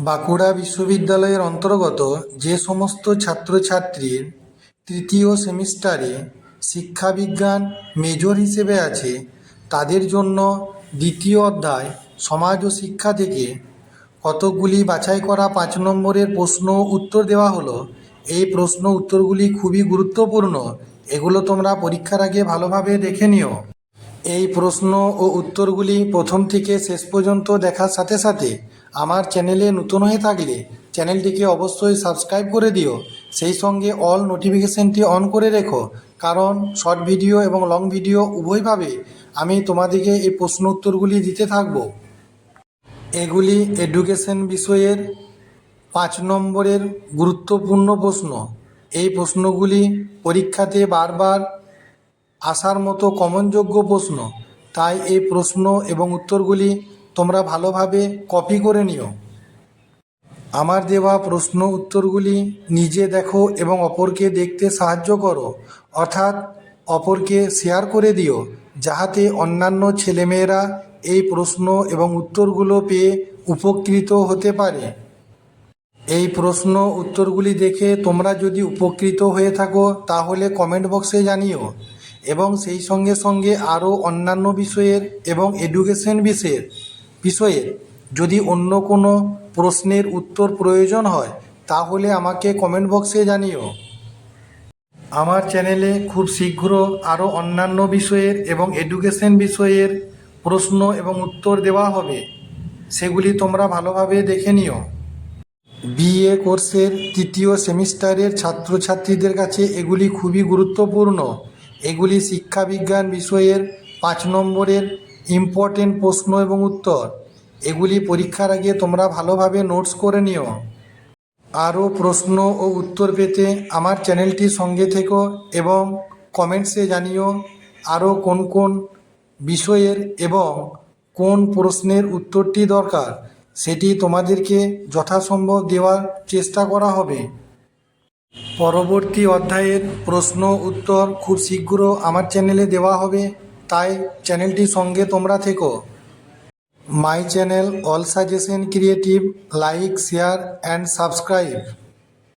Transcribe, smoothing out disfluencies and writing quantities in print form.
বাঁকুড়া বিশ্ববিদ্যালয়ের অন্তর্গত যে সমস্ত ছাত্রছাত্রীর তৃতীয় সেমিস্টারে শিক্ষাবিজ্ঞান মেজর হিসেবে আছে তাদের জন্য দ্বিতীয় অধ্যায় সমাজ ও শিক্ষা থেকে কতকগুলি বাছাই করা 5 নম্বরের প্রশ্ন উত্তর দেওয়া হলো। এই প্রশ্ন উত্তরগুলি খুবই গুরুত্বপূর্ণ, এগুলো তোমরা পরীক্ষার আগে ভালোভাবে দেখে নিও। এই প্রশ্ন ও উত্তরগুলি প্রথম থেকে শেষ পর্যন্ত দেখার সাথে সাথে আমার চ্যানেলে নতুন হয়ে থাকলে চ্যানেলটিকে অবশ্যই সাবস্ক্রাইব করে দিও, সেই সঙ্গে অল নোটিফিকেশানটি অন করে রেখো, কারণ শর্ট ভিডিও এবং লং ভিডিও উভয়ভাবে আমি তোমাদেরকে এই প্রশ্ন উত্তরগুলি দিতে থাকব। এগুলি এডুকেশন বিষয়ের 5 নম্বরের গুরুত্বপূর্ণ প্রশ্ন। এই প্রশ্নগুলি পরীক্ষাতে বারবার আসার মতো কমনযোগ্য প্রশ্ন, তাই এই প্রশ্ন এবং উত্তরগুলি তোমরা ভালোভাবে কপি করে নিও। আমার দেওয়া প্রশ্ন উত্তরগুলি নিজে দেখো এবং অপরকে দেখতে সাহায্য করো, অর্থাৎ অপরকে শেয়ার করে দিও, যাহাতে অন্যান্য ছেলেমেয়েরা এই প্রশ্ন এবং উত্তরগুলো পেয়ে উপকৃত হতে পারে। এই প্রশ্ন উত্তরগুলি দেখে তোমরা যদি উপকৃত হয়ে থাকো তাহলে কমেন্ট বক্সে জানিও, এবং সেই সঙ্গে সঙ্গে আরও অন্যান্য বিষয়ের এবং এডুকেশন বিষয়ের যদি অন্য কোনো প্রশ্নের উত্তর প্রয়োজন হয় তাহলে আমাকে কমেন্ট বক্সে জানিও। আমার চ্যানেলে খুব শীঘ্র আরও অন্যান্য বিষয়ের এবং এডুকেশন বিষয়ের প্রশ্ন এবং উত্তর দেওয়া হবে, সেগুলি তোমরা ভালোভাবে দেখে নিও। বিএ কোর্সের তৃতীয় সেমিস্টারের ছাত্রছাত্রীদের কাছে এগুলি খুবই গুরুত্বপূর্ণ। এগুলি শিক্ষাবিজ্ঞান বিষয়ের 5 নম্বরের ইম্পর্টেন্ট প্রশ্ন এবং উত্তর। এগুলি পরীক্ষার আগে তোমরা ভালোভাবে নোটস করে নিও। আরও প্রশ্ন ও উত্তর পেতে আমার চ্যানেলটির সঙ্গে থেকো এবং কমেন্টসে জানিও আরও কোন কোন বিষয়ের এবং কোন প্রশ্নের উত্তরটি দরকার, সেটি তোমাদেরকে যথাসম্ভব দেওয়ার চেষ্টা করা হবে। পরবর্তী অধ্যায়ের প্রশ্ন উত্তর খুব শীঘ্র আমার চ্যানেলে দেওয়া হবে, তাই চ্যানেলটির সঙ্গে তোমরা থেকো। My channel all suggestion creative, like, share and subscribe.